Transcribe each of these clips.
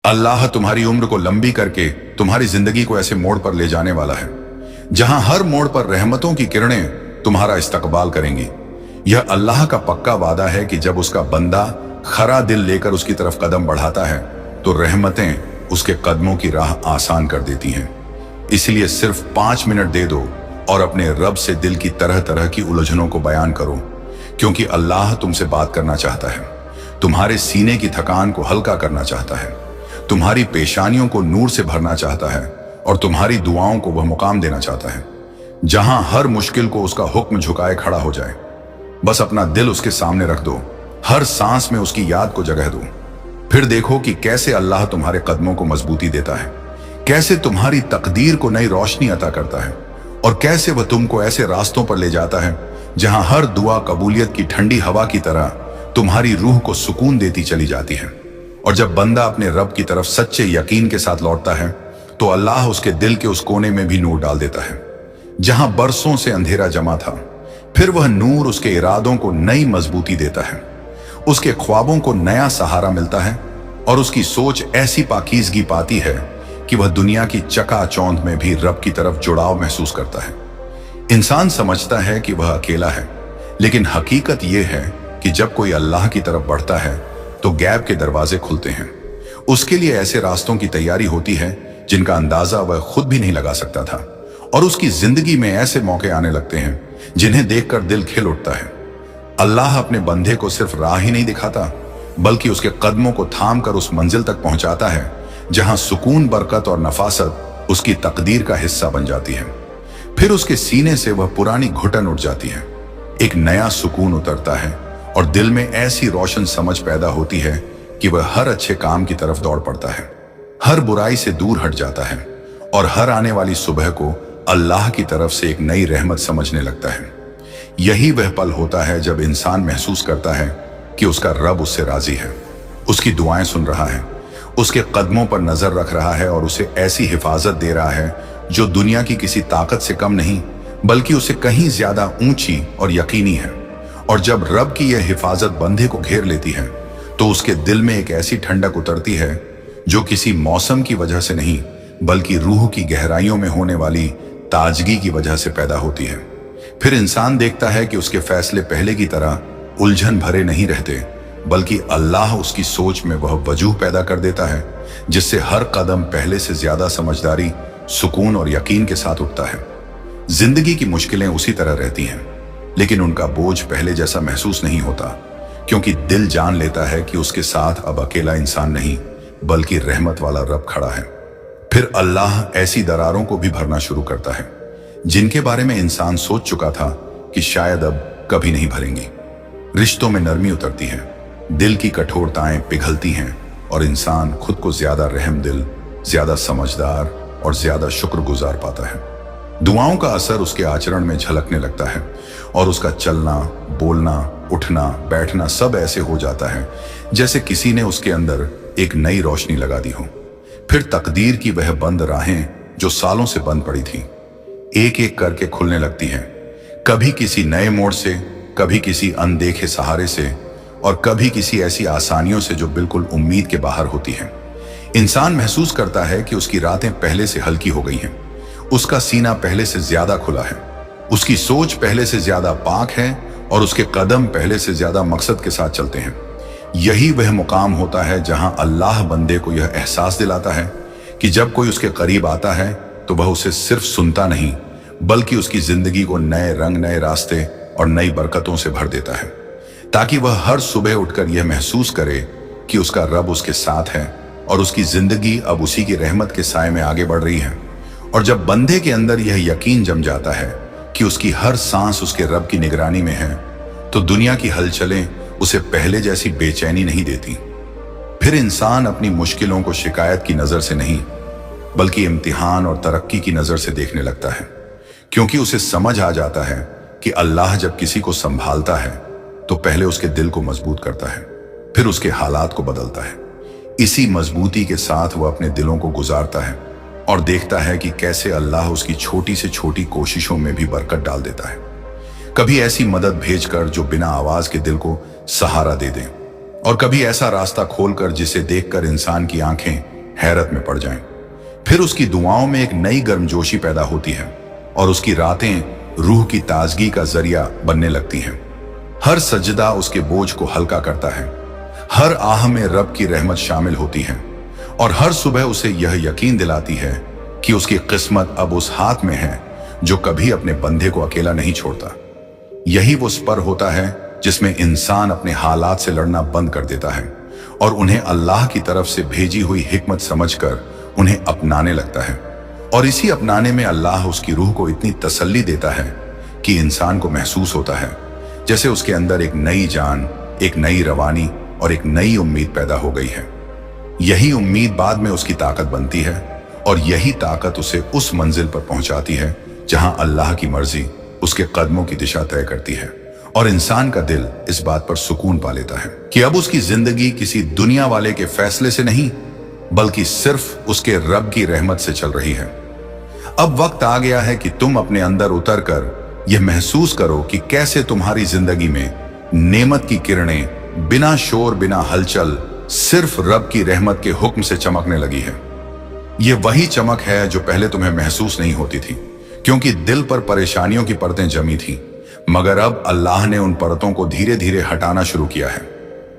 अल्लाह तुम्हारी उम्र को लंबी करके तुम्हारी जिंदगी को ऐसे मोड़ पर ले जाने वाला है जहां हर मोड़ पर रहमतों की किरणें तुम्हारा इस्तकबाल करेंगी। यह अल्लाह का पक्का वादा है कि जब उसका बंदा खरा दिल लेकर उसकी तरफ कदम बढ़ाता है तो रहमतें उसके कदमों की राह आसान कर देती हैं। इसलिए सिर्फ 5 मिनट दे दो और अपने रब से दिल की तरह तरह की उलझनों को बयान करो, क्योंकि अल्लाह तुमसे बात करना चाहता है, तुम्हारे सीने की थकान को हल्का करना चाहता है, तुम्हारी पेशानियों को नूर से भरना चाहता है और तुम्हारी दुआओं को वह मुकाम देना चाहता है जहां हर मुश्किल को उसका हुक्म झुकाए खड़ा हो जाए। बस अपना दिल उसके सामने रख दो, हर सांस में उसकी याद को जगह दो। फिर देखो कि कैसे अल्लाह तुम्हारे कदमों को मजबूती देता है, कैसे तुम्हारी तकदीर को नई रोशनी अता करता है और कैसे वह तुमको ऐसे रास्तों पर ले जाता है जहां हर दुआ कबूलियत की ठंडी हवा की तरह तुम्हारी रूह को सुकून देती चली जाती है। और जब बंदा अपने रब की तरफ सच्चे यकीन के साथ लौटता है तो अल्लाह उसके दिल के उस कोने में भी नूर डाल देता है जहां बरसों से अंधेरा जमा था। फिर वह नूर उसके इरादों को नई मजबूती देता है, उसके ख्वाबों को नया सहारा मिलता है और उसकी सोच ऐसी पाकीज़गी पाती है कि वह दुनिया की चकाचौंध में भी रब की तरफ जुड़ाव महसूस करता है। इंसान समझता है कि वह अकेला है, लेकिन हकीकत यह है कि जब कोई अल्लाह की तरफ बढ़ता है तो गैब के दरवाजे खुलते हैं। उसके लिए ऐसे रास्तों की तैयारी होती है जिनका अंदाजा वह खुद भी नहीं लगा सकता था, और उसकी जिंदगी में ऐसे मौके आने लगते हैं जिन्हें देखकर दिल खिल उठता है। अल्लाह अपने बंदे को सिर्फ राह ही नहीं दिखाता, बल्कि उसके कदमों को थाम कर उस मंजिल तक पहुंचाता है जहां सुकून, बरकत और नफासत उसकी तकदीर का हिस्सा बन जाती है। फिर उसके सीने से वह पुरानी घुटन उठ जाती है, एक नया सुकून उतरता है और दिल में ऐसी रोशन समझ पैदा होती है कि वह हर अच्छे काम की तरफ दौड़ पड़ता है, हर बुराई से दूर हट जाता है और हर आने वाली सुबह को अल्लाह की तरफ से एक नई रहमत समझने लगता है। यही वह पल होता है जब इंसान महसूस करता है कि उसका रब उससे राजी है, उसकी दुआएं सुन रहा है, उसके कदमों पर नजर रख रहा है और उसे ऐसी हिफाजत दे रहा है जो दुनिया की किसी ताकत से कम नहीं, बल्कि उसे कहीं ज्यादा ऊंची और यकीनी है। और जब रब की यह हिफाजत बंदे को घेर लेती है तो उसके दिल में एक ऐसी ठंडक उतरती है जो किसी मौसम की वजह से नहीं, बल्कि रूह की गहराइयों में होने वाली ताजगी की वजह से पैदा होती है। फिर इंसान देखता है कि उसके फैसले पहले की तरह उलझन भरे नहीं रहते, बल्कि अल्लाह उसकी सोच में वह वजूह पैदा कर देता है जिससे हर कदम पहले से ज्यादा समझदारी, सुकून और यकीन के साथ उठता है। जिंदगी की मुश्किलें उसी तरह रहती हैं, लेकिन उनका बोझ पहले जैसा महसूस नहीं होता, क्योंकि दिल जान लेता है कि उसके साथ अब अकेला इंसान नहीं, बल्कि रहमत वाला रब खड़ा है। फिर अल्लाह ऐसी दरारों को भी भरना शुरू करता है जिनके बारे में इंसान सोच चुका था कि शायद अब कभी नहीं भरेंगी। रिश्तों में नरमी उतरती है, दिल की कठोरताएं पिघलती हैं और इंसान खुद को ज्यादा रहमदिल, ज्यादा समझदार और ज्यादा शुक्रगुजार पाता है। दुआओं का असर उसके आचरण में झलकने लगता है और उसका चलना, बोलना, उठना, बैठना सब ऐसे हो जाता है जैसे किसी ने उसके अंदर एक नई रोशनी लगा दी हो। फिर तकदीर की वह बंद राहें जो सालों से बंद पड़ी थी, एक एक करके खुलने लगती हैं, कभी किसी नए मोड़ से, कभी किसी अनदेखे सहारे से और कभी किसी ऐसी आसानियों से जो बिल्कुल उम्मीद के बाहर होती हैं। इंसान महसूस करता है कि उसकी रातें पहले से हल्की हो गई हैं, उसका सीना पहले से ज्यादा खुला है, उसकी सोच पहले से ज्यादा पाक है और उसके कदम पहले से ज्यादा मकसद के साथ चलते हैं। यही वह मुकाम होता है जहां अल्लाह बंदे को यह एहसास दिलाता है कि जब कोई उसके करीब आता है तो वह उसे सिर्फ सुनता नहीं, बल्कि उसकी जिंदगी को नए रंग, नए रास्ते और नई बरकतों से भर देता है, ताकि वह हर सुबह उठकर यह महसूस करे कि उसका रब उसके साथ है और उसकी जिंदगी अब उसी की रहमत के साए में आगे बढ़ रही है। और जब बंदे के अंदर यह यकीन जम जाता है कि उसकी हर सांस उसके रब की निगरानी में है, तो दुनिया की हलचलें उसे पहले जैसी बेचैनी नहीं देती। फिर इंसान अपनी मुश्किलों को शिकायत की नजर से नहीं, बल्कि इम्तिहान और तरक्की की नजर से देखने लगता है, क्योंकि उसे समझ आ जाता है कि अल्लाह जब किसी को संभालता है तो पहले उसके दिल को मजबूत करता है, फिर उसके हालात को बदलता है। इसी मजबूती के साथ वह अपने दिलों को गुजारता है और देखता है कि कैसे अल्लाह उसकी छोटी से छोटी कोशिशों में भी बरकत डाल देता है। कभी ऐसी मदद भेजकर जो बिना आवाज के दिल को सहारा दे दे, और कभी ऐसा रास्ता खोलकर जिसे देखकर इंसान की आंखें हैरत में पड़ जाएं। फिर उसकी दुआओं में एक नई गर्मजोशी पैदा होती है और उसकी रातें रूह की ताजगी का जरिया बनने लगती हैं। हर सजदा उसके बोझ को हल्का करता है, हर आह में रब की रहमत शामिल होती है और हर सुबह उसे यह यकीन दिलाती है कि उसकी किस्मत अब उस हाथ में है जो कभी अपने बंदे को अकेला नहीं छोड़ता। यही वो स्पर होता है जिसमें इंसान अपने हालात से लड़ना बंद कर देता है और उन्हें अल्लाह की तरफ से भेजी हुई हिकमत समझकर उन्हें अपनाने लगता है। और इसी अपनाने में अल्लाह उसकी रूह को इतनी तसल्ली देता है कि इंसान को महसूस होता है जैसे उसके अंदर एक नई जान, एक नई रवानी और एक नई उम्मीद पैदा हो गई है। यही उम्मीद बाद में उसकी ताकत बनती है और यही ताकत उसे उस मंजिल पर पहुंचाती है जहां अल्लाह की मर्जी उसके कदमों की दिशा तय करती है और इंसान का दिल इस बात पर सुकून पा लेता है कि अब उसकी जिंदगी किसी दुनिया वाले के फैसले से नहीं बल्कि सिर्फ उसके रब की रहमत से चल रही है। अब वक्त आ गया है कि तुम अपने अंदर उतर कर यह महसूस करो कि कैसे तुम्हारी जिंदगी में नेमत की किरणें बिना शोर बिना हलचल सिर्फ रब की रहमत के हुक्म से चमकने लगी है। यह वही चमक है जो पहले तुम्हें महसूस नहीं होती थी क्योंकि दिल पर परेशानियों की परतें जमी थी, मगर अब अल्लाह ने उन परतों को धीरे धीरे हटाना शुरू किया है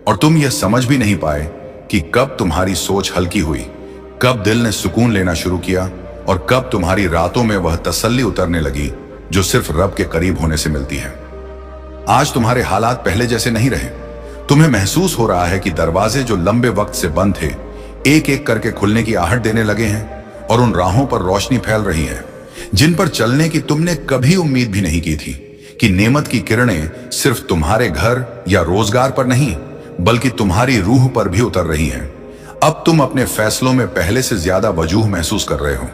और तुम यह समझ भी नहीं पाए कि कब तुम्हारी सोच हल्की हुई, कब दिल ने सुकून लेना शुरू किया और कब तुम्हारी रातों में वह तसल्ली उतरने लगी जो सिर्फ रब के करीब होने से मिलती है। आज तुम्हारे हालात पहले जैसे नहीं रहे। तुम्हें महसूस हो रहा है कि दरवाजे जो लंबे वक्त से बंद थे एक एक करके खुलने की आहट देने लगे हैं और उन राहों पर रोशनी फैल रही है जिन पर चलने की तुमने कभी उम्मीद भी नहीं की थी, कि नेमत की किरणें सिर्फ तुम्हारे घर या रोजगार पर नहीं बल्कि तुम्हारी रूह पर भी उतर रही हैं। अब तुम अपने फैसलों में पहले से ज्यादा वजूह महसूस कर रहे हो,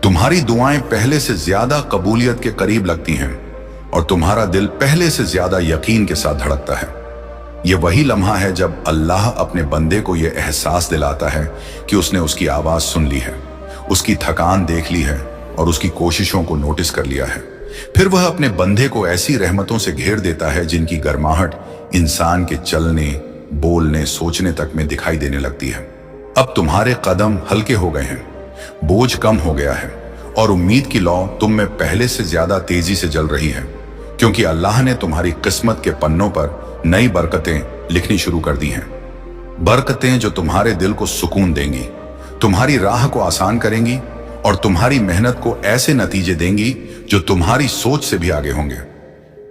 तुम्हारी दुआएं पहले से ज्यादा कबूलियत के करीब लगती हैं और तुम्हारा दिल पहले से ज्यादा यकीन के साथ धड़कता है। यह वही लम्हा है जब अल्लाह अपने बंदे को यह एहसास दिलाता है कि उसने उसकी आवाज सुन ली है, उसकी थकान देख ली है और उसकी कोशिशों को नोटिस कर लिया है। फिर वह अपने बंदे को ऐसी रहमतों से घेर देता है जिनकी गर्माहट इंसान के चलने, बोलने, सोचने तक में दिखाई देने लगती है। अब तुम्हारे कदम हल्के हो गए हैं, बोझ कम हो गया है और उम्मीद की लौ तुम में पहले से ज्यादा तेजी से जल रही है क्योंकि अल्लाह ने तुम्हारी किस्मत के पन्नों पर नई बरकतें लिखनी शुरू कर दी हैं। बरकतें जो तुम्हारे दिल को सुकून देंगी, तुम्हारी राह को आसान करेंगी और तुम्हारी मेहनत को ऐसे नतीजे देंगी जो तुम्हारी सोच से भी आगे होंगे।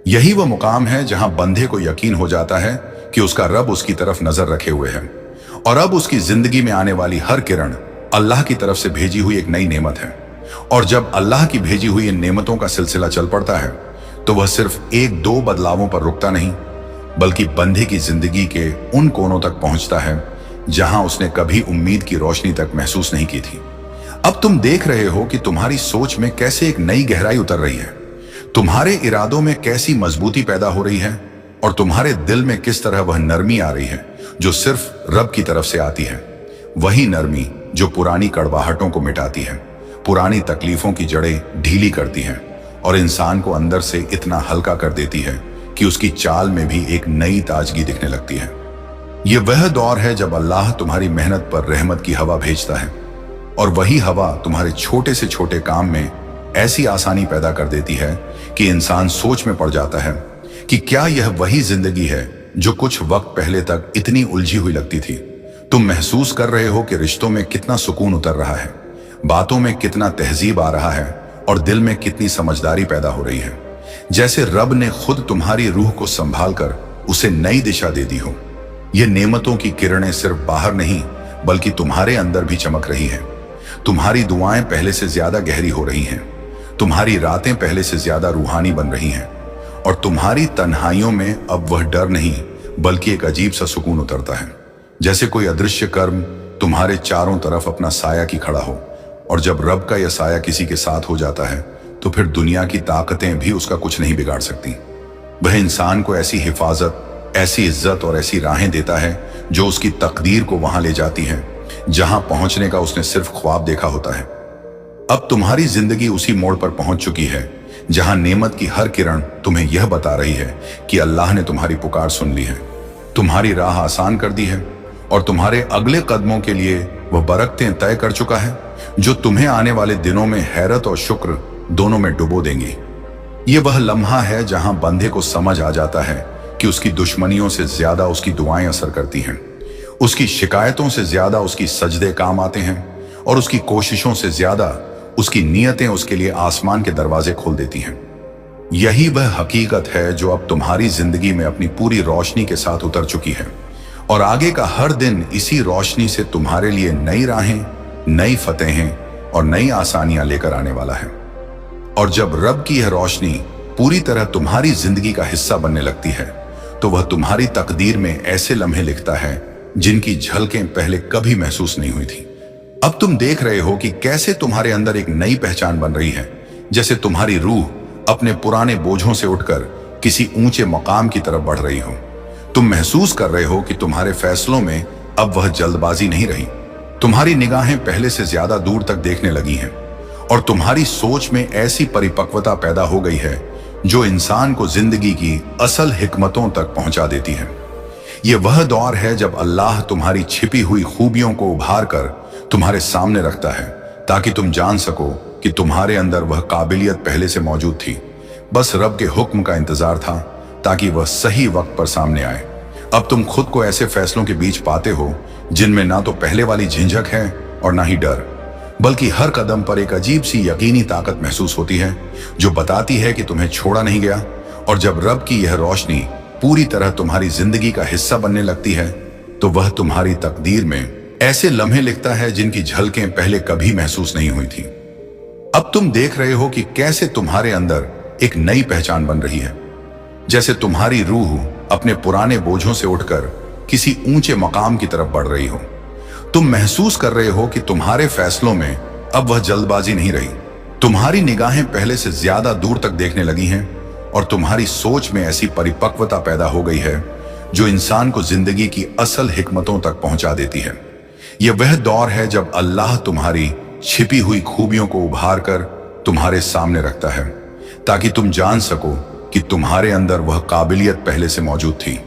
यही वह मुकाम है जहां बंदे को यकीन हो जाता है कि उसका रब उसकी तरफ नजर रखे हुए है और अब उसकी जिंदगी में आने वाली हर किरण अल्लाह की तरफ से भेजी हुई एक नई नेमत है। और जब अल्लाह की भेजी हुई इन नेमतों का सिलसिला चल पड़ता है तो वह सिर्फ एक दो बदलावों पर रुकता नहीं बल्कि बंदे की जिंदगी के उन कोनों तक पहुंचता है जहां उसने कभी उम्मीद की रोशनी तक महसूस नहीं की थी। अब तुम देख रहे हो कि तुम्हारी सोच में कैसे एक नई गहराई उतर रही है, तुम्हारे इरादों में कैसी मजबूती पैदा हो रही है और तुम्हारे दिल में किस तरह वह नरमी आ रही है जो सिर्फ रब की तरफ से आती है। वही नरमी जो पुरानी कड़वाहटों को मिटाती है, पुरानी तकलीफों की जड़ें ढीली करती है और इंसान को अंदर से इतना हल्का कर देती है कि उसकी चाल में भी एक नई ताजगी दिखने लगती है। यह वह दौर है जब अल्लाह तुम्हारी मेहनत पर रहमत की हवा भेजता है और वही हवा तुम्हारे छोटे से छोटे काम में ऐसी आसानी पैदा कर देती है कि इंसान सोच में पड़ जाता है कि क्या यह वही जिंदगी है जो कुछ वक्त पहले तक इतनी उलझी हुई लगती थी। तुम महसूस कर रहे हो कि रिश्तों में कितना सुकून उतर रहा है, बातों में कितना तहजीब आ रहा है और दिल में कितनी समझदारी पैदा हो रही है, जैसे रब ने खुद तुम्हारी रूह को संभाल कर उसे नई दिशा दे दी हो। ये नेमतों की किरणें सिर्फ बाहर नहीं बल्कि तुम्हारे अंदर भी चमक रही हैं। तुम्हारी दुआएं पहले से ज्यादा गहरी हो रही हैं, तुम्हारी रातें पहले से ज्यादा रूहानी बन रही हैं और तुम्हारी तन्हाइयों में अब वह डर नहीं बल्कि एक अजीब सा सुकून उतरता है, जैसे कोई अदृश्य कर्म तुम्हारे चारों तरफ अपना साया की खड़ा हो। और जब रब का यह साया किसी के साथ हो जाता है तो फिर दुनिया की ताकतें भी उसका कुछ नहीं बिगाड़ सकती। वह इंसान को ऐसी हिफाजत, ऐसी इज्जत और ऐसी राहें देता है जो उसकी तकदीर को वहां ले जाती है जहां पहुंचने का उसने सिर्फ ख्वाब देखा होता है। अब तुम्हारी जिंदगी उसी मोड़ पर पहुंच चुकी है जहां नेमत की हर किरण तुम्हें यह बता रही है कि अल्लाह ने तुम्हारी पुकार सुन ली है, तुम्हारी राह आसान कर दी है और तुम्हारे अगले कदमों के लिए वह बरकतें तय कर चुका है जो तुम्हें आने वाले दिनों में हैरत और शुक्र दोनों में डुबो देंगी। ये वह लम्हा है जहां बंदे को समझ आ जाता है कि उसकी दुश्मनियों से ज्यादा उसकी दुआएं असर करती हैं, उसकी शिकायतों से ज्यादा उसकी सजदे काम आते हैं और उसकी कोशिशों से ज्यादा उसकी नीयतें उसके लिए आसमान के दरवाजे खोल देती हैं। यही वह हकीकत है जो अब तुम्हारी जिंदगी में अपनी पूरी रोशनी के साथ उतर चुकी है और आगे का हर दिन इसी रोशनी से तुम्हारे लिए नई राहें, नई फतेहें और नई आसानियां लेकर आने वाला है। और जब रब की यह रोशनी पूरी तरह तुम्हारी जिंदगी का हिस्सा बनने लगती है तो वह तुम्हारी तकदीर में ऐसे लम्हे लिखता है जिनकी झलकें पहले कभी महसूस नहीं हुई थी। अब तुम देख रहे हो कि कैसे तुम्हारे अंदर एक नई पहचान बन रही है, जैसे तुम्हारी रूह अपने पुराने बोझों से उठकर किसी ऊंचे मकाम की तरफ बढ़ रही हो। तुम महसूस कर रहे हो कि तुम्हारे फैसलों में अब वह जल्दबाजी नहीं रही, तुम्हारी निगाहें पहले से ज्यादा दूर तक देखने लगी हैं और तुम्हारी सोच में ऐसी परिपक्वता पैदा हो गई है जो इंसान को जिंदगी की असल हिकमतों तक पहुंचा देती है। यह वह दौर है जब अल्लाह तुम्हारी छिपी हुई खूबियों को उभार कर तुम्हारे सामने रखता है ताकि तुम जान सको कि तुम्हारे अंदर वह काबिलियत पहले से मौजूद थी, बस रब के हुक्म का इंतजार था ताकि वह सही वक्त पर सामने आए। अब तुम खुद को ऐसे फैसलों के बीच पाते हो जिनमें ना तो पहले वाली झिझक है और ना ही डर, बल्कि हर कदम पर एक अजीब सी यकीनी ताकत महसूस होती है जो बताती है कि तुम्हें छोड़ा नहीं गया। और जब रब की यह रोशनी पूरी तरह तुम्हारी जिंदगी का हिस्सा बनने लगती है तो वह तुम्हारी तकदीर में ऐसे लम्हे लिखता है जिनकी झलकें पहले कभी महसूस नहीं हुई थी। अब तुम देख रहे हो कि कैसे तुम्हारे अंदर एक नई पहचान बन रही है, जैसे तुम्हारी रूह अपने पुराने बोझों से उठकर किसी ऊंचे मकाम की तरफ बढ़ रही हो। तुम महसूस कर रहे हो कि तुम्हारे फैसलों में अब वह जल्दबाजी नहीं रही, तुम्हारी निगाहें पहले से ज्यादा दूर तक देखने लगी हैं और तुम्हारी सोच में ऐसी परिपक्वता पैदा हो गई है जो इंसान को जिंदगी की असल हिकमतों तक पहुंचा देती है। यह वह दौर है जब अल्लाह तुम्हारी छिपी हुई खूबियों को उभार कर तुम्हारे सामने रखता है ताकि तुम जान सको कि तुम्हारे अंदर वह काबिलियत पहले से मौजूद थी,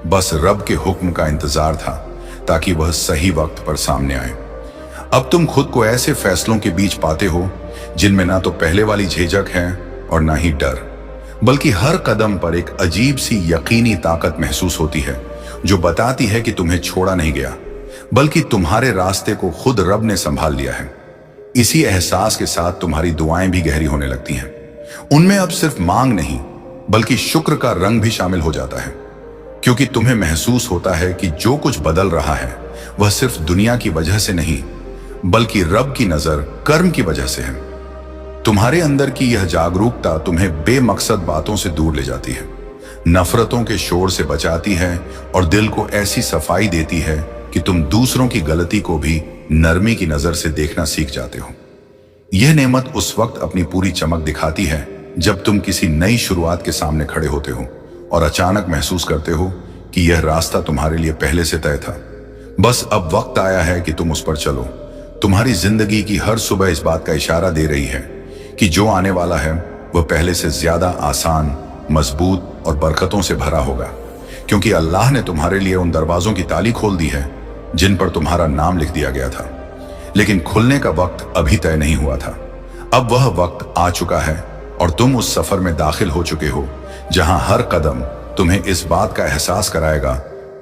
बस रब के हुक्म का इंतजार था ताकि वह सही वक्त पर सामने आए। अब तुम खुद को ऐसे फैसलों के बीच पाते हो जिनमें ना तो पहले वाली झिझक है और ना ही डर, बल्कि हर कदम पर एक अजीब सी यकीनी ताकत महसूस होती है जो बताती है कि तुम्हें छोड़ा नहीं गया, बल्कि तुम्हारे रास्ते को खुद रब ने संभाल लिया है। इसी एहसास के साथ तुम्हारी दुआएं भी गहरी होने लगती हैं। उनमें अब सिर्फ मांग नहीं बल्कि शुक्र का रंग भी शामिल हो जाता है, क्योंकि तुम्हें महसूस होता है कि जो कुछ बदल रहा है वह सिर्फ दुनिया की वजह से नहीं बल्कि रब की नजर कर्म की वजह से है। तुम्हारे अंदर की यह जागरूकता तुम्हें बेमकसद बातों से दूर ले जाती है, नफरतों के शोर से बचाती है और दिल को ऐसी सफाई देती है कि तुम दूसरों की गलती को भी नरमी की नजर से देखना सीख जाते हो। यह नेमत उस वक्त अपनी पूरी चमक दिखाती है जब तुम किसी नई शुरुआत के सामने खड़े होते हो और अचानक महसूस करते हो कि यह रास्ता तुम्हारे लिए पहले से तय था, बस अब वक्त आया है कि तुम उस पर चलो। तुम्हारी जिंदगी की हर सुबह इस बात का इशारा दे रही है कि जो आने वाला है वह पहले से ज्यादा आसान, मजबूत और बरकतों से भरा होगा, क्योंकि अल्लाह ने तुम्हारे लिए उन दरवाजों की ताली खोल दी है जिन पर तुम्हारा नाम लिख दिया गया था, लेकिन खुलने का वक्त अभी तय नहीं हुआ था। अब वह वक्त आ चुका है और तुम उस सफर में दाखिल हो चुके हो जहां हर कदम तुम्हें इस बात का एहसास कराएगा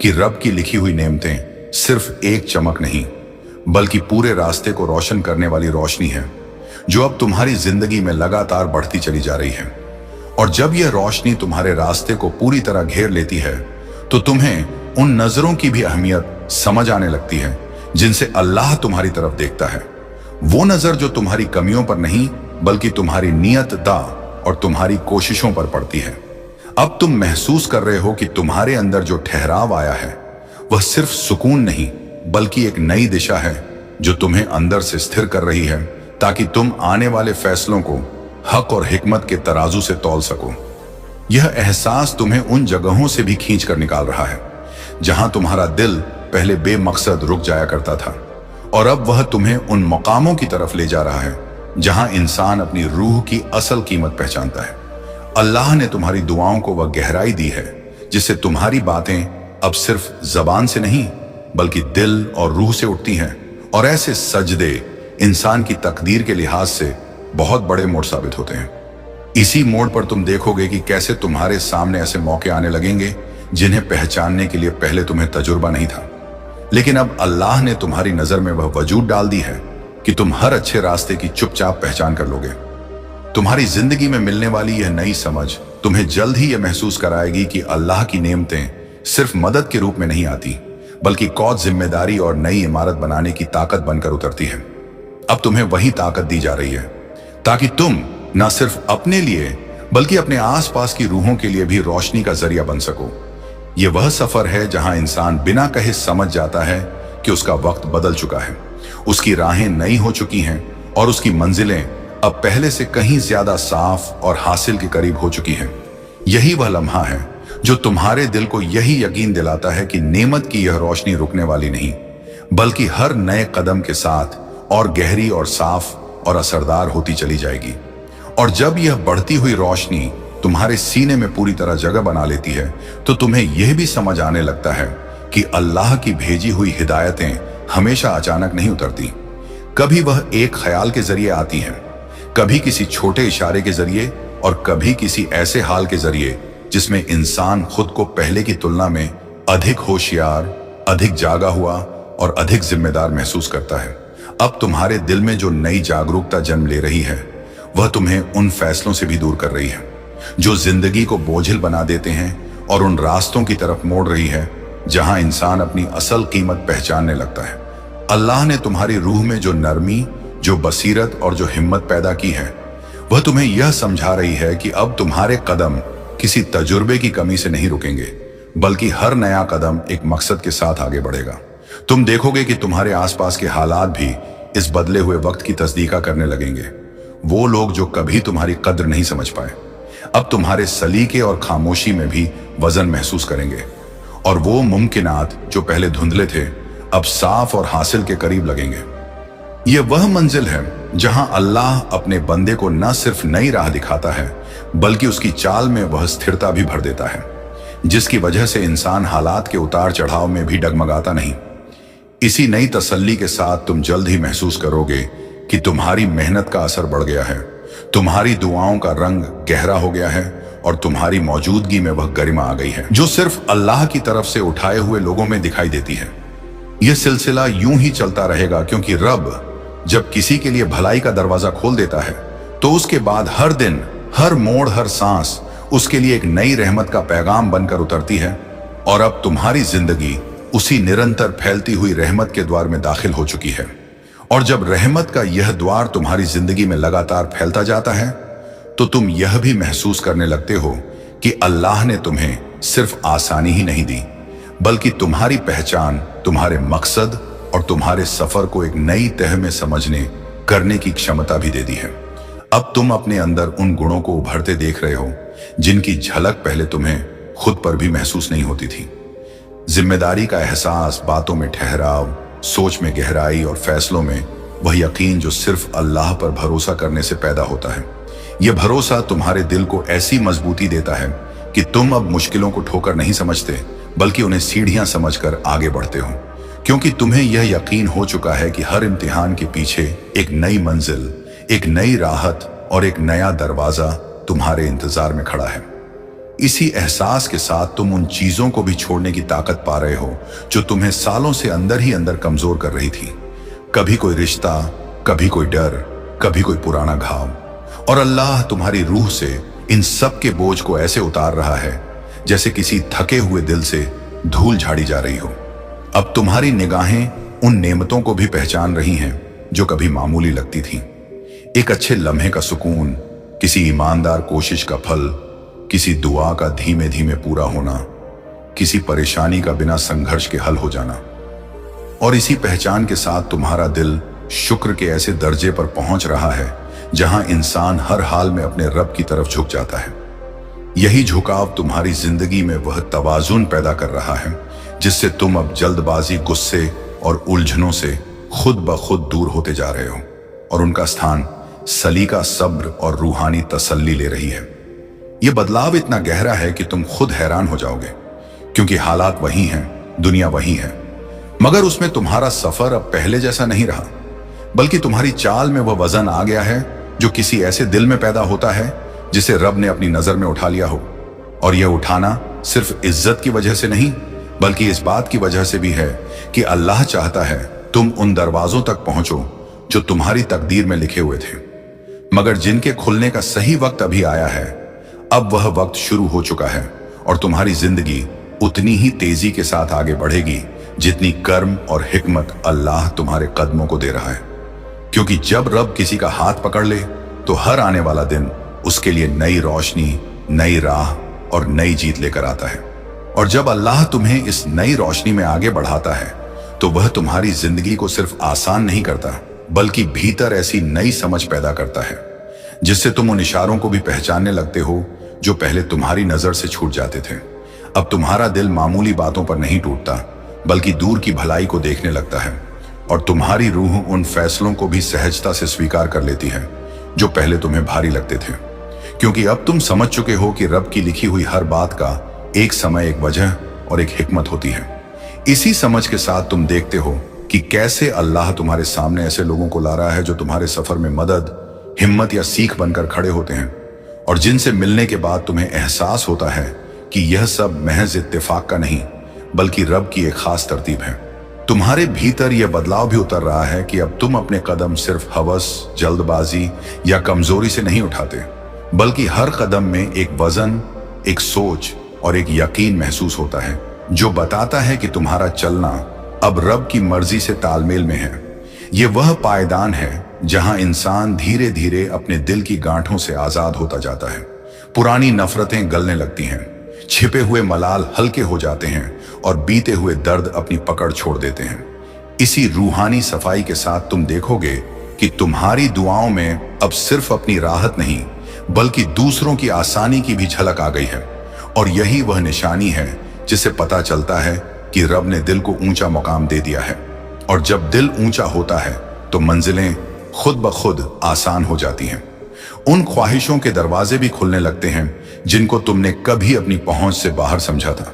कि रब की लिखी हुई नेमतें सिर्फ एक चमक नहीं बल्कि पूरे रास्ते को रोशन करने वाली रोशनी है जो अब तुम्हारी जिंदगी में लगातार बढ़ती चली जा रही है। और जब यह रोशनी तुम्हारे रास्ते को पूरी तरह घेर लेती है तो तुम्हें उन नजरों की भी अहमियत समझ आने लगती है जिनसे अल्लाह तुम्हारी तरफ देखता है। वो नजर जो तुम्हारी कमियों पर नहीं बल्कि तुम्हारी नियत दा और तुम्हारी कोशिशों पर पड़ती है। अब तुम महसूस कर रहे हो कि तुम्हारे अंदर जो ठहराव आया है वह सिर्फ सुकून नहीं बल्कि एक नई दिशा है जो तुम्हें अंदर से स्थिर कर रही है ताकि तुम आने वाले फैसलों को हक और हिकमत के तराजू से तौल सको। यह एहसास तुम्हें उन जगहों से भी खींच कर निकाल रहा है जहां तुम्हारा दिल पहले बेमकसद रुक जाया करता था और अब वह तुम्हें उन मकामों की तरफ ले जा रहा है जहां इंसान अपनी रूह की असल कीमत पहचानता है। अल्लाह ने तुम्हारी दुआओं को वह गहराई दी है जिससे तुम्हारी बातें अब सिर्फ जबान से नहीं बल्कि दिल और रूह से उठती हैं और ऐसे सजदे इंसान की तकदीर के लिहाज से बहुत बड़े मोड़ साबित होते हैं। इसी मोड़ पर तुम देखोगे कि कैसे तुम्हारे सामने ऐसे मौके आने लगेंगे जिन्हें पहचानने के लिए पहले तुम्हें तजुर्बा नहीं था, लेकिन अब अल्लाह ने तुम्हारी नजर में वह वजूद डाल दी है कि तुम हर अच्छे रास्ते की चुपचाप पहचान कर लोगे। तुम्हारी जिंदगी में मिलने वाली यह नई समझ तुम्हें जल्द ही यह महसूस कराएगी कि अल्लाह की नेमतें सिर्फ मदद के रूप में नहीं आती, बल्कि कौद जिम्मेदारी और नई इमारत बनाने की ताकत बनकर उतरती है। अब तुम्हें वही ताकत दी जा रही है ताकि तुम न सिर्फ अपने लिए बल्कि अपने आसपास की रूहों के लिए भी रोशनी का जरिया बन सको। यह वह सफर है जहां इंसान बिना कहे समझ जाता है कि उसका वक्त बदल चुका है, उसकी राहें नई हो चुकी हैं और उसकी मंजिलें अब पहले से कहीं ज्यादा साफ और हासिल के करीब हो चुकी हैं। यही वह लम्हा है जो तुम्हारे दिल को यही यकीन दिलाता है कि नेमत की यह रोशनी रुकने वाली नहीं, बल्कि हर नए कदम के साथ और गहरी और साफ और असरदार होती चली जाएगी। और जब यह बढ़ती हुई रोशनी तुम्हारे सीने में पूरी तरह जगह बना लेती है, तो तुम्हें यह भी समझ आने लगता है कि अल्लाह की भेजी हुई हिदायतें हमेशा अचानक नहीं उतरती। कभी वह एक ख्याल के जरिए आती हैं, कभी किसी छोटे इशारे के जरिए और कभी किसी ऐसे हाल के जरिए जिसमें इंसान खुद को पहले की तुलना में अधिक होशियार, अधिक जागा हुआ और अधिक जिम्मेदार महसूस करता है। अब तुम्हारे दिल में जो नई जागरूकता जन्म ले रही है, वह तुम्हें उन फैसलों से भी दूर कर रही है जो जिंदगी को बोझिल बना देते हैं और उन रास्तों की तरफ मोड़ रही है जहां इंसान अपनी असल कीमत पहचानने लगता है। अल्लाह ने तुम्हारी रूह में जो नरमी, जो बसीरत और जो हिम्मत पैदा की है, वह तुम्हें यह समझा रही है कि अब तुम्हारे कदम किसी तजुर्बे की कमी से नहीं रुकेंगे, बल्कि हर नया कदम एक मकसद के साथ आगे बढ़ेगा। तुम देखोगे कि तुम्हारे आसपास के हालात भी इस बदले हुए वक्त की तस्दीका करने लगेंगे। वो लोग जो कभी तुम्हारी कद्र नहीं समझ पाए, अब तुम्हारे सलीके और खामोशी में भी वजन महसूस करेंगे, और वो मुमकिनात जो पहले धुंधले थे अब साफ और हासिल के करीब लगेंगे। यह वह मंजिल है जहां अल्लाह अपने बंदे को न सिर्फ नई राह दिखाता है, बल्कि उसकी चाल में वह स्थिरता भी भर देता है, जिसकी वजह से इंसान हालात के उतार चढ़ाव में भी डगमगाता नहीं। इसी नई तसल्ली के साथ तुम जल्द ही महसूस करोगे कि तुम्हारी मेहनत का असर बढ़ गया है, तुम्हारी दुआओं का रंग गहरा हो गया है और तुम्हारी मौजूदगी में वह गरिमा आ गई है जो सिर्फ अल्लाह की तरफ से उठाए हुए लोगों में दिखाई देती है। यह सिलसिला यूं ही चलता रहेगा, क्योंकि रब जब किसी के लिए भलाई का दरवाजा खोल देता है तो उसके बाद हर दिन, हर मोड़, हर सांस उसके लिए एक नई रहमत का पैगाम बनकर उतरती है। और अब तुम्हारी जिंदगी उसी निरंतर फैलती हुई रहमत के द्वार में दाखिल हो चुकी है। और जब रहमत का यह द्वार तुम्हारी जिंदगी में लगातार फैलता जाता है, तो तुम यह भी महसूस करने लगते हो कि अल्लाह ने तुम्हें सिर्फ आसानी ही नहीं दी, बल्कि तुम्हारी पहचान, तुम्हारे मकसद और तुम्हारे सफर को एक नई तह में समझने करने की क्षमता भी दे दी है। अब तुम अपने अंदर उन गुणों को उभरते देख रहे हो जिनकी झलक पहले तुम्हें खुद पर भी महसूस नहीं होती थी। जिम्मेदारी का एहसास, बातों में ठहराव, सोच में गहराई और फैसलों में वह यकीन जो सिर्फ अल्लाह पर भरोसा करने से पैदा होता है। यह भरोसा तुम्हारे दिल को ऐसी मजबूती देता है कि तुम अब मुश्किलों को ठोकर नहीं समझते, बल्कि उन्हें सीढ़ियां समझकर आगे बढ़ते हो, क्योंकि तुम्हें यह यकीन हो चुका है कि हर इम्तिहान के पीछे एक नई मंजिल, एक नई राहत और एक नया दरवाजा तुम्हारे इंतजार में खड़ा है। इसी एहसास के साथ तुम उन चीजों को भी छोड़ने की ताकत पा रहे हो जो तुम्हें सालों से अंदर ही अंदर कमजोर कर रही थी। कभी कोई रिश्ता, कभी कोई डर, कभी कोई पुराना घाव, और अल्लाह तुम्हारी रूह से इन सब के बोझ को ऐसे उतार रहा है जैसे किसी थके हुए दिल से धूल झाड़ी जा रही हो। अब तुम्हारी निगाहें उन नेमतों को भी पहचान रही हैं जो कभी मामूली लगती थीं। एक अच्छे लम्हे का सुकून, किसी ईमानदार कोशिश का फल, किसी दुआ का धीमे धीमे पूरा होना, किसी परेशानी का बिना संघर्ष के हल हो जाना। और इसी पहचान के साथ तुम्हारा दिल शुक्र के ऐसे दर्जे पर पहुंच रहा है जहां इंसान हर हाल में अपने रब की तरफ झुक जाता है। यही झुकाव तुम्हारी जिंदगी में वह तवाजुन पैदा कर रहा है जिससे तुम अब जल्दबाजी, गुस्से और उलझनों से खुद ब खुद दूर होते जा रहे हो, और उनका स्थान सलीका, सब्र और रूहानी तसल्ली ले रही है। यह बदलाव इतना गहरा है कि तुम खुद हैरान हो जाओगे, क्योंकि हालात वही हैं, दुनिया वही है, मगर उसमें तुम्हारा सफर अब पहले जैसा नहीं रहा, बल्कि तुम्हारी चाल में वह वजन आ गया है जो किसी ऐसे दिल में पैदा होता है जिसे रब ने अपनी नजर में उठा लिया हो। और यह उठाना सिर्फ इज्जत की वजह से नहीं, बल्कि इस बात की वजह से भी है कि अल्लाह चाहता है तुम उन दरवाजों तक पहुंचो जो तुम्हारी तकदीर में लिखे हुए थे, मगर जिनके खुलने का सही वक्त अभी आया है। अब वह वक्त शुरू हो चुका है और तुम्हारी जिंदगी उतनी ही तेजी के साथ आगे बढ़ेगी जितनी कर्म और हिकमत अल्लाह तुम्हारे कदमों को दे रहा है। क्योंकि जब रब किसी का हाथ पकड़ ले तो हर आने वाला दिन उसके लिए नई रोशनी, नई राह और नई जीत लेकर आता है। और जब अल्लाह तुम्हें इस नई रोशनी में आगे बढ़ाता है तो वह तुम्हारी जिंदगी को सिर्फ आसान नहीं करता, बल्कि भीतर ऐसी नई समझ पैदा करता है जिससे तुम उन इशारों को भी पहचानने लगते हो जो पहले तुम्हारी नजर से छूट जाते थे। अब तुम्हारा दिल मामूली बातों पर नहीं टूटता, बल्कि दूर की भलाई को देखने लगता है, और तुम्हारी रूह उन फैसलों को भी सहजता से स्वीकार कर लेती है जो पहले तुम्हें भारी लगते थे। क्योंकि अब तुम समझ चुके हो कि रब की लिखी हुई हर बात का एक समय, एक वजह और एक हिकमत होती है। इसी समझ के साथ तुम देखते हो कि कैसे अल्लाह तुम्हारे सामने ऐसे लोगों को ला रहा है जो तुम्हारे सफर में मदद, हिम्मत या सीख बनकर खड़े होते हैं, और जिनसे मिलने के बाद तुम्हें एहसास होता है कि यह सब महज इत्तेफाक का नहीं, बल्कि रब की एक खास तरतीब है। तुम्हारे भीतर यह बदलाव भी उतर रहा है कि अब तुम अपने कदम सिर्फ हवस, जल्दबाजी या कमजोरी से नहीं उठाते, बल्कि हर कदम में एक वजन, एक सोच और एक यकीन महसूस होता है जो बताता है कि तुम्हारा चलना अब रब की मर्जी से तालमेल में है। ये वह पायदान है जहां इंसान धीरे धीरे अपने दिल की गांठों से आजाद होता जाता है। पुरानी नफरतें गलने लगती हैं, छिपे हुए मलाल हल्के हो जाते हैं और बीते हुए दर्द अपनी पकड़ छोड़ देते हैं। इसी रूहानी सफाई के साथ तुम देखोगे कि तुम्हारी दुआओं में अब सिर्फ अपनी राहत नहीं, बल्कि दूसरों की आसानी की भी झलक आ गई है। और यही वह निशानी है जिससे पता चलता है कि रब ने दिल को ऊंचा मुकाम दे दिया है। और जब दिल ऊंचा होता है तो मंजिलें खुद ब खुद आसान हो जाती हैं। उन ख्वाहिशों के दरवाजे भी खुलने लगते हैं जिनको तुमने कभी अपनी पहुंच से बाहर समझा था।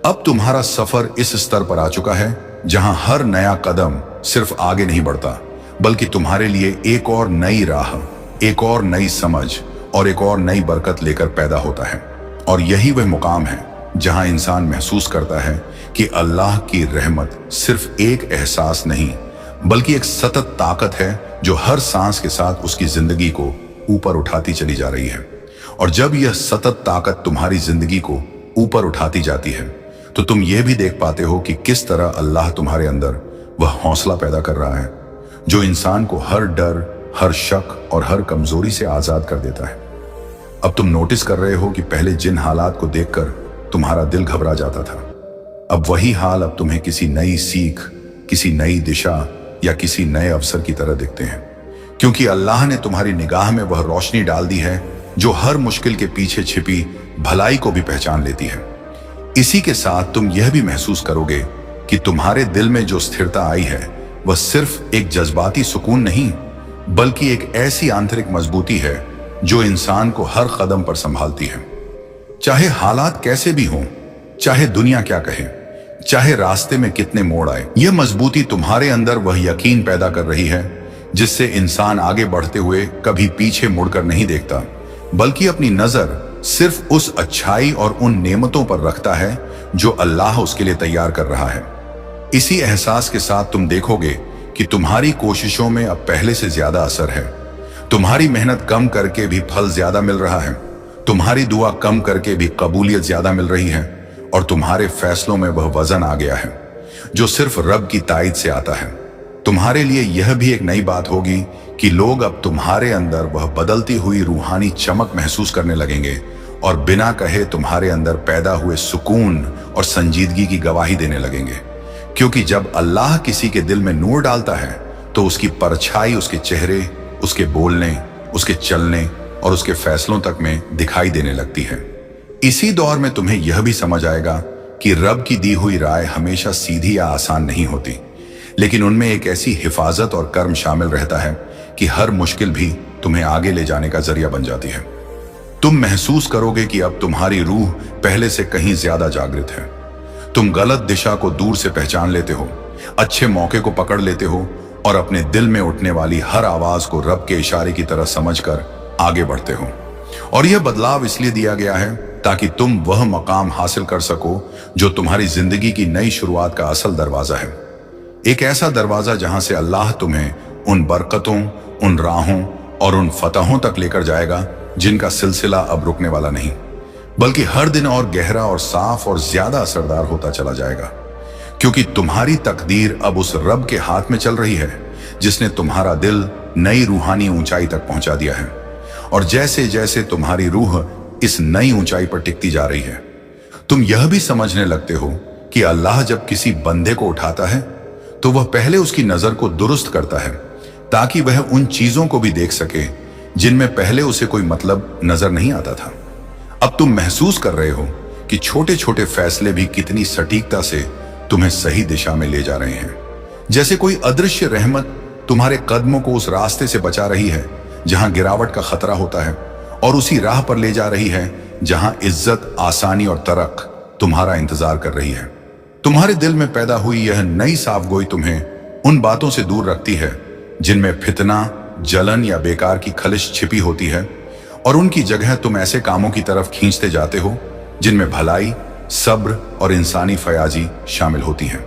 अब तुम्हारा सफर इस स्तर पर आ चुका है जहां हर नया कदम सिर्फ आगे नहीं बढ़ता, बल्कि तुम्हारे लिए एक और नई राह, एक और नई समझ और एक और नई बरकत लेकर पैदा होता है। और यही वह मुकाम है जहां इंसान महसूस करता है कि अल्लाह की रहमत सिर्फ एक एहसास नहीं, बल्कि एक सतत ताकत है जो हर सांस के साथ उसकी जिंदगी को ऊपर उठाती चली जा रही है। और जब यह सतत ताकत तुम्हारी जिंदगी को ऊपर उठाती जाती है तो तुम यह भी देख पाते हो कि किस तरह अल्लाह तुम्हारे अंदर वह हौसला पैदा कर रहा है जो इंसान को हर डर, हर शक और हर कमजोरी से आजाद कर देता है। अब तुम नोटिस कर रहे हो कि पहले जिन हालात को देखकर तुम्हारा दिल घबरा जाता था, अब वही हाल अब तुम्हें किसी नई सीख, किसी नई दिशा या किसी नए अवसर की तरह दिखते हैं। क्योंकि अल्लाह ने तुम्हारी निगाह में वह रोशनी डाल दी है जो हर मुश्किल के पीछे छिपी भलाई को भी पहचान लेती है। इसी के साथ तुम यह भी महसूस करोगे कि तुम्हारे दिल में जो स्थिरता आई है वह सिर्फ एक जज्बाती सुकून नहीं, बल्कि एक ऐसी आंतरिक मजबूती है जो इंसान को हर कदम पर संभालती है। चाहे हालात कैसे भी हों, चाहे दुनिया क्या कहे, चाहे रास्ते में कितने मोड़ आए, यह मजबूती तुम्हारे अंदर वह यकीन पैदा कर रही है जिससे इंसान आगे बढ़ते हुए कभी पीछे मुड़कर नहीं देखता, बल्कि अपनी नजर सिर्फ उस अच्छाई और उन नेमतों पर रखता है जो अल्लाह उसके लिए तैयार कर रहा है। इसी एहसास के साथ तुम देखोगे कि तुम्हारी कोशिशों में अब पहले से ज्यादा असर है। तुम्हारी मेहनत कम करके भी फल ज्यादा मिल रहा है, तुम्हारी दुआ कम करके भी कबूलियत ज्यादा मिल रही है, और तुम्हारे फैसलों में वह वजन आ गया है जो सिर्फ रब की ताईद से आता है। तुम्हारे लिए यह भी एक नई बात होगी कि लोग अब तुम्हारे अंदर वह बदलती हुई रूहानी चमक महसूस करने लगेंगे और बिना कहे तुम्हारे अंदर पैदा हुए सुकून और संजीदगी की गवाही देने लगेंगे। क्योंकि जब अल्लाह किसी के दिल में नूर डालता है तो उसकी परछाई उसके चेहरे, उसके बोलने, उसके चलने और उसके फैसलों तक में दिखाई देने लगती है। इसी दौर में तुम्हें यह भी समझ आएगा कि रब की दी हुई राय हमेशा सीधी या आसान नहीं होती, लेकिन उनमें एक ऐसी हिफाजत और कर्म शामिल रहता है कि हर मुश्किल भी तुम्हें आगे ले जाने का जरिया बन जाती है। तुम महसूस करोगे कि अब तुम्हारी रूह पहले से कहीं ज्यादा जागृत है। तुम गलत दिशा को दूर से पहचान लेते हो, अच्छे मौके को पकड़ लेते हो और अपने दिल में उठने वाली हर आवाज को रब के इशारे की तरह समझकर आगे बढ़ते हो। और यह बदलाव इसलिए दिया गया है ताकि तुम वह मकाम हासिल कर सको जो तुम्हारी जिंदगी की नई शुरुआत का असल दरवाजा है। एक ऐसा दरवाजा जहां से अल्लाह तुम्हें उन बरकतों, उन राहों और उन फतहों तक लेकर जाएगा जिनका सिलसिला अब रुकने वाला नहीं, बल्कि हर दिन और गहरा और साफ और ज्यादा असरदार होता चला जाएगा, क्योंकि तुम्हारी तकदीर अब उस रब के हाथ में चल रही है जिसने तुम्हारा दिल नई रूहानी ऊंचाई तक पहुंचा दिया है। और जैसे जैसे तुम्हारी रूह इस नई ऊंचाई पर टिकती जा रही है, तुम यह भी समझने लगते हो कि अल्लाह जब किसी बंदे को उठाता है तो वह पहले उसकी नजर को दुरुस्त करता है ताकि वह उन चीजों को भी देख सके जिनमें पहले उसे कोई मतलब नजर नहीं आता था। अब तुम महसूस कर रहे हो कि छोटे छोटे फैसले भी कितनी सटीकता से तुम्हें सही दिशा में ले जा रहे हैं, जैसे कोई अदृश्य रहमत तुम्हारे कदमों को उस रास्ते से बचा रही है जहां गिरावट का खतरा होता है, और उसी राह पर ले जा रही है जहां इज्जत, आसानी और तरक्क तुम्हारा इंतजार कर रही है। तुम्हारे दिल में पैदा हुई यह नई साफगोई तुम्हें उन बातों से दूर रखती है जिनमें फितना, जलन या बेकार की खलिश छिपी होती है, और उनकी जगह तुम ऐसे कामों की तरफ खींचते जाते हो जिनमें भलाई, सब्र और इंसानी फयाजी शामिल होती हैं।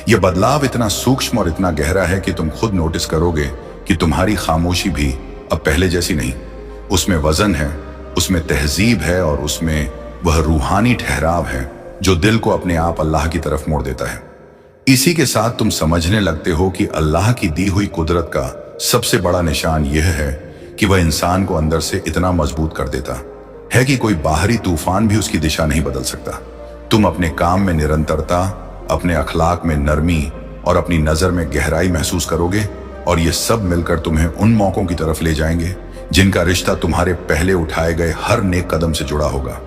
यह बदलाव इतना सूक्ष्म और इतना गहरा है कि तुम खुद नोटिस करोगे कि तुम्हारी खामोशी भी अब पहले जैसी नहीं। उसमें वजन है, उसमें तहजीब है और उसमें वह रूहानी ठहराव है जो दिल को अपने आप अल्लाह की तरफ मोड़ देता है। इसी के साथ तुम समझने लगते हो कि अल्लाह की दी हुई कुदरत का सबसे बड़ा निशान यह है कि वह इंसान को अंदर से इतना मजबूत कर देता है कि कोई बाहरी तूफान भी उसकी दिशा नहीं बदल सकता। तुम अपने काम में निरंतरता, अपने अखलाक में नरमी और अपनी नजर में गहराई महसूस करोगे, और ये सब मिलकर तुम्हें उन मौकों की तरफ ले जाएंगे जिनका रिश्ता तुम्हारे पहले उठाए गए हर नेक कदम से जुड़ा होगा।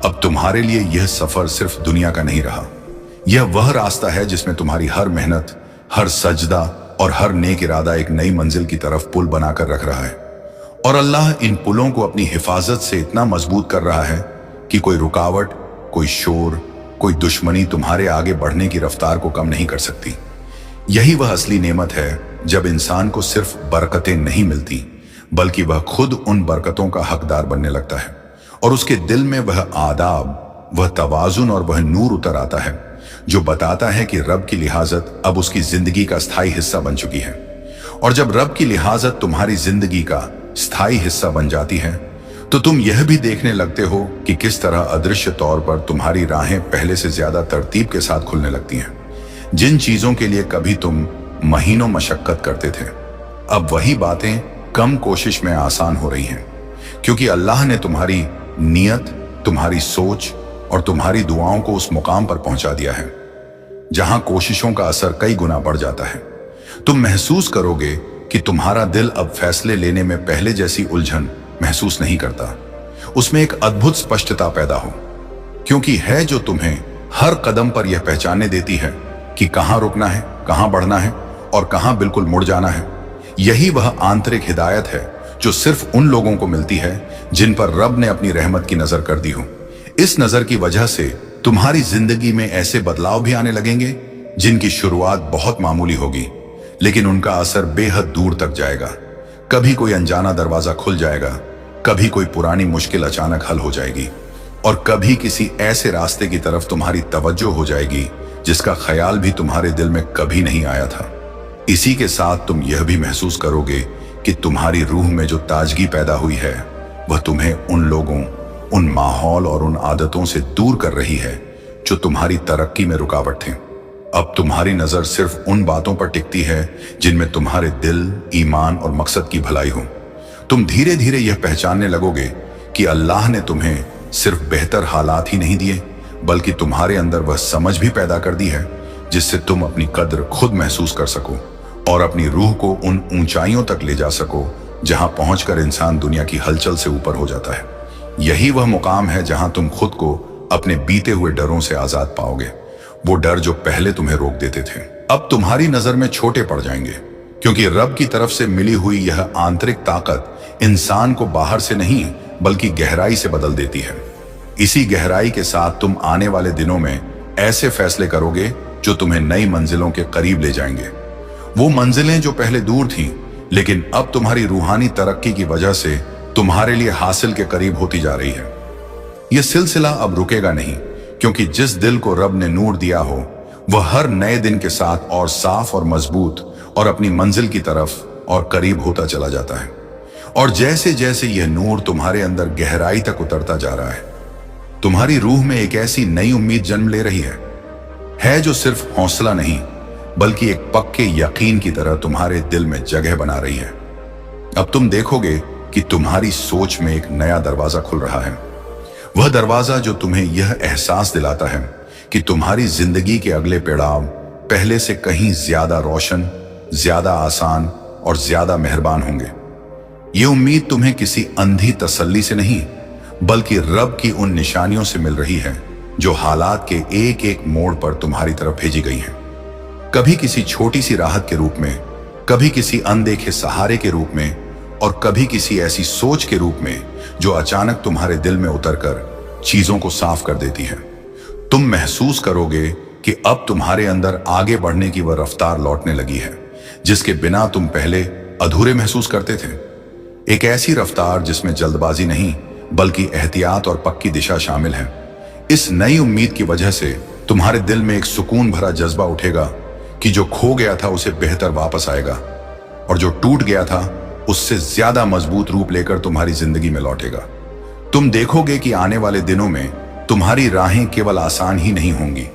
अब तुम्हारे लिए यह सफर सिर्फ दुनिया का नहीं रहा, यह वह रास्ता है जिसमें तुम्हारी हर मेहनत, हर सजदा और हर नेक इरादा एक नई मंजिल की तरफ पुल बनाकर रख रहा है। और अल्लाह इन पुलों को अपनी हिफाजत से इतना मजबूत कर रहा है कि कोई रुकावट, कोई शोर, कोई दुश्मनी तुम्हारे आगे बढ़ने की रफ्तार को कम नहीं कर सकती। यही वह असली नेमत है जब इंसान को सिर्फ बरकतें नहीं मिलती, बल्कि वह खुद उन बरकतों का हकदार बनने लगता है, और उसके दिल में वह आदाब, वह तवाजुन और वह नूर उतर आता है जो बताता है कि रब की लिहाजत अब उसकी जिंदगी का स्थायी हिस्सा बन चुकी है। और जब रब की लिहाजत तुम्हारी जिंदगी का स्थायी हिस्सा बन जाती है तो तुम यह भी देखने लगते हो कि किस तरह अदृश्य तौर पर तुम्हारी राहें पहले से ज्यादा तरतीब के साथ खुलने लगती हैं। जिन चीजों के लिए कभी तुम महीनों मशक्कत करते थे, अब वही बातें कम कोशिश में आसान हो रही हैं, क्योंकि अल्लाह ने तुम्हारी नियत, तुम्हारी सोच और तुम्हारी दुआओं को उस मुकाम पर पहुंचा दिया है जहां कोशिशों का असर कई गुना बढ़ जाता है। तुम महसूस करोगे कि तुम्हारा दिल अब फैसले लेने में पहले जैसी उलझन महसूस नहीं करता। उसमें एक अद्भुत स्पष्टता पैदा हो, क्योंकि है जो तुम्हें हर कदम पर यह पहचानने देती है कि कहां रुकना है, कहां बढ़ना है और कहां बिल्कुल मुड़ जाना है। यही वह आंतरिक हिदायत है जो सिर्फ उन लोगों को मिलती है जिन पर रब ने अपनी रहमत की नजर कर दी हो। इस नजर की वजह से तुम्हारी जिंदगी में ऐसे बदलाव भी आने लगेंगे जिनकी शुरुआत बहुत मामूली होगी, लेकिन उनका असर बेहद दूर तक जाएगा। कभी कोई अनजाना दरवाजा खुल जाएगा, कभी कोई पुरानी मुश्किल अचानक हल हो जाएगी, और कभी किसी ऐसे रास्ते की तरफ तुम्हारी तवज्जो हो जाएगी जिसका ख्याल भी तुम्हारे दिल में कभी नहीं आया था। इसी के साथ तुम यह भी महसूस करोगे कि तुम्हारी रूह में जो ताजगी पैदा हुई है वह तुम्हें उन लोगों, उन माहौल और उन आदतों से दूर कर रही है जो तुम्हारी तरक्की में रुकावट थे। अब तुम्हारी नजर सिर्फ उन बातों पर टिकती है जिनमें तुम्हारे दिल, ईमान और मकसद की भलाई हो। तुम धीरे धीरे यह पहचानने लगोगे कि अल्लाह ने तुम्हें सिर्फ बेहतर हालात ही नहीं दिए, बल्कि तुम्हारे अंदर वह समझ भी पैदा कर दी है जिससे तुम अपनी कद्र खुद महसूस कर सको और अपनी रूह को उन ऊंचाइयों तक ले जा सको जहां पहुंचकर इंसान दुनिया की हलचल से ऊपर हो जाता है। यही वह मुकाम है जहां तुम खुद को अपने बीते हुए डरों से आजाद पाओगे। वो डर जो पहले तुम्हें रोक देते थे अब तुम्हारी नजर में छोटे पड़ जाएंगे, क्योंकि रब की तरफ से मिली हुई यह आंतरिक ताकत इंसान को बाहर से नहीं बल्कि गहराई से बदल देती है। इसी गहराई के साथ तुम आने वाले दिनों में ऐसे फैसले करोगे जो तुम्हें नई मंजिलों के करीब ले जाएंगे। वो मंजिलें जो पहले दूर थीं, लेकिन अब तुम्हारी रूहानी तरक्की की वजह से तुम्हारे लिए हासिल के करीब होती जा रही है। यह सिलसिला अब रुकेगा नहीं, क्योंकि जिस दिल को रब ने नूर दिया हो वह हर नए दिन के साथ और साफ और मजबूत और अपनी मंजिल की तरफ और करीब होता चला जाता है। और जैसे जैसे यह नूर तुम्हारे अंदर गहराई तक उतरता जा रहा है, तुम्हारी रूह में एक ऐसी नई उम्मीद जन्म ले रही है जो सिर्फ हौसला नहीं बल्कि एक पक्के यकीन की तरह तुम्हारे दिल में जगह बना रही है। अब तुम देखोगे कि तुम्हारी सोच में एक नया दरवाजा खुल रहा है, वह दरवाजा जो तुम्हें यह एहसास दिलाता है कि तुम्हारी जिंदगी के अगले पड़ाव पहले से कहीं ज्यादा रोशन, ज्यादा आसान और ज्यादा मेहरबान होंगे। ये उम्मीद तुम्हें किसी अंधी तसल्ली से नहीं बल्कि रब की उन निशानियों से मिल रही है जो हालात के एक एक मोड़ पर तुम्हारी तरफ भेजी गई हैं। कभी किसी छोटी सी राहत के रूप में, कभी किसी अनदेखे सहारे के रूप में, और कभी किसी ऐसी सोच के रूप में जो अचानक तुम्हारे दिल में उतरकर चीजों को साफ कर देती है। तुम महसूस करोगे कि अब तुम्हारे अंदर आगे बढ़ने की वह रफ्तार लौटने लगी है जिसके बिना तुम पहले अधूरे महसूस करते थे। एक ऐसी रफ्तार जिसमें जल्दबाजी नहीं बल्कि एहतियात और पक्की दिशा शामिल है। इस नई उम्मीद की वजह से तुम्हारे दिल में एक सुकून भरा जज्बा उठेगा कि जो खो गया था उसे बेहतर वापस आएगा, और जो टूट गया था उससे ज्यादा मजबूत रूप लेकर तुम्हारी जिंदगी में लौटेगा। तुम देखोगे कि आने वाले दिनों में तुम्हारी राहें केवल आसान ही नहीं होंगी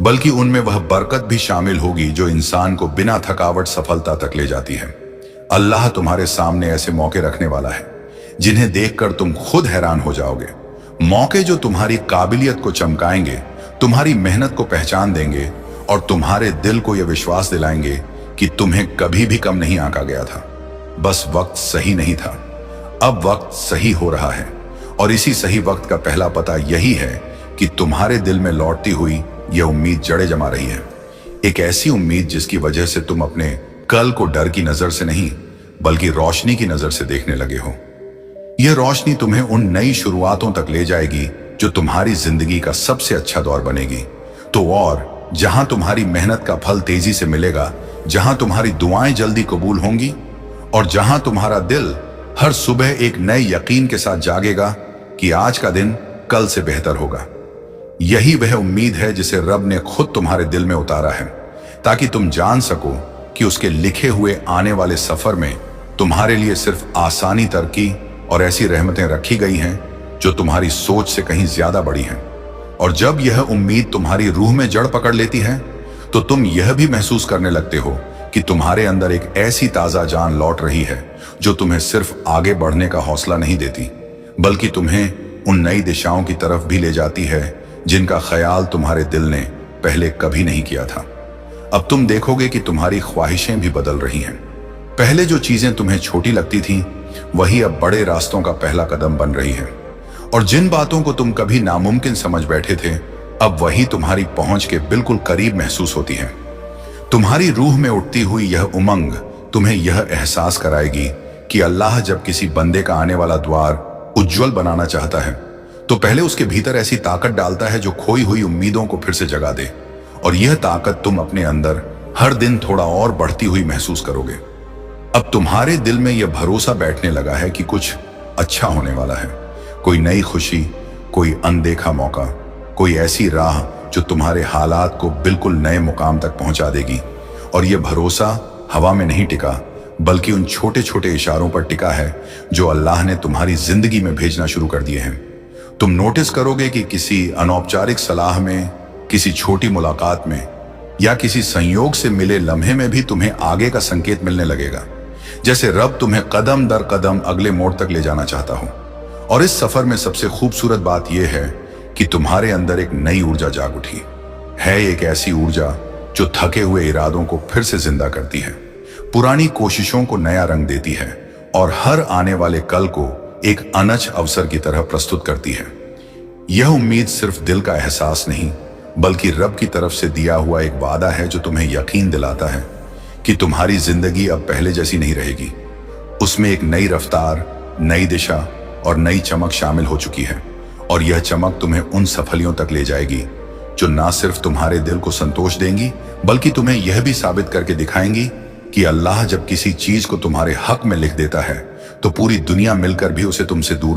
बल्कि उनमें वह बरकत भी शामिल होगी जो इंसान को बिना थकावट सफलता तक ले जाती है। अल्लाह तुम्हारे सामने ऐसे मौके रखने वाला है जिन्हें देखकर तुम खुद हैरान हो जाओगे। मौके जो तुम्हारी काबिलियत को चमकाएंगे, तुम्हारी मेहनत को पहचान देंगे और तुम्हारे दिल को यह विश्वास दिलाएंगे कि तुम्हें कभी भी कम नहीं आंका गया था, बस वक्त सही नहीं था। अब वक्त सही हो रहा है और इसी सही वक्त का पहला पता यही है कि तुम्हारे दिल में लौटती हुई यह उम्मीद जड़ें जमा रही है। एक ऐसी उम्मीद जिसकी वजह से तुम अपने कल को डर की नजर से नहीं बल्कि रोशनी की नजर से देखने लगे हो। यह रोशनी तुम्हें उन नई शुरुआतों तक ले जाएगी जो तुम्हारी जिंदगी का सबसे अच्छा दौर बनेगी। तो और जहां तुम्हारी मेहनत का फल तेजी से मिलेगा, जहां तुम्हारी दुआएं जल्दी कबूल होंगी और जहां तुम्हारा दिल हर सुबह एक नए यकीन के साथ जागेगा कि आज का दिन कल से बेहतर होगा। यही वह उम्मीद है जिसे रब ने खुद तुम्हारे दिल में उतारा है ताकि तुम जान सको कि उसके लिखे हुए आने वाले सफर में तुम्हारे लिए सिर्फ आसानी, तरक्की और ऐसी रहमतें रखी गई हैं जो तुम्हारी सोच से कहीं ज्यादा बड़ी हैं। और जब यह उम्मीद तुम्हारी रूह में जड़ पकड़ लेती है तो तुम यह भी महसूस करने लगते हो कि तुम्हारे अंदर एक ऐसी ताजा जान लौट रही है जो तुम्हें सिर्फ आगे बढ़ने का हौसला नहीं देती बल्कि तुम्हें उन नई दिशाओं की तरफ भी ले जाती है जिनका ख्याल तुम्हारे दिल ने पहले कभी नहीं किया था। अब तुम देखोगे कि तुम्हारी ख्वाहिशें भी बदल रही हैं। पहले जो चीजें तुम्हें छोटी लगती थीं वही अब बड़े रास्तों का पहला कदम बन रही है, और जिन बातों को तुम कभी नामुमकिन समझ बैठे थे अब वही तुम्हारी पहुंच के बिल्कुल करीब महसूस होती है। तुम्हारी रूह में उठती हुई यह उमंग तुम्हें यह एहसास कराएगी कि अल्लाह जब किसी बंदे का आने वाला द्वार उज्जवल बनाना चाहता है तो पहले उसके भीतर ऐसी ताकत डालता है जो खोई हुई उम्मीदों को फिर से जगा दे, और यह ताकत तुम अपने अंदर हर दिन थोड़ा और बढ़ती हुई महसूस करोगे। अब तुम्हारे दिल में यह भरोसा बैठने लगा है कि कुछ अच्छा होने वाला है, कोई नई खुशी, कोई अनदेखा मौका, कोई ऐसी राह जो तुम्हारे हालात को बिल्कुल नए मुकाम तक पहुंचा देगी। और यह भरोसा हवा में नहीं टिका बल्कि उन छोटे छोटे इशारों पर टिका है जो अल्लाह ने तुम्हारी जिंदगी में भेजना शुरू कर दिए हैं। तुम नोटिस करोगे कि किसी अनौपचारिक सलाह में, किसी छोटी मुलाकात में या किसी संयोग से मिले लम्हे में भी तुम्हें आगे का संकेत मिलने लगेगा, जैसे रब तुम्हें कदम दर कदम अगले मोड़ तक ले जाना चाहता हो। और इस सफर में सबसे खूबसूरत बात यह है कि तुम्हारे अंदर एक नई ऊर्जा जाग उठी है। एक ऐसी ऊर्जा जो थके हुए इरादों को फिर से जिंदा करती है, पुरानी कोशिशों को नया रंग देती है और हर आने वाले कल को एक अनछ अवसर की तरह प्रस्तुत करती है। यह उम्मीद सिर्फ दिल का एहसास नहीं बल्कि रब की तरफ से दिया हुआ एक वादा है जो तुम्हें यकीन दिलाता है कि तुम्हारी जिंदगी अब पहले जैसी नहीं रहेगी। उसमें एक नई रफ्तार, नई दिशा और नई चमक शामिल हो चुकी है, और यह चमक तुम्हें उन सफलियों तक ले जाएगी जो ना सिर्फ तुम्हारे दिल को संतोष देंगी बल्कि तुम्हें यह भी साबित करके दिखाएंगी कि अल्लाह जब किसी चीज को तुम्हारे हक में लिख देता है तो पूरी दुनिया मिलकर भी उसे तुमसे दूर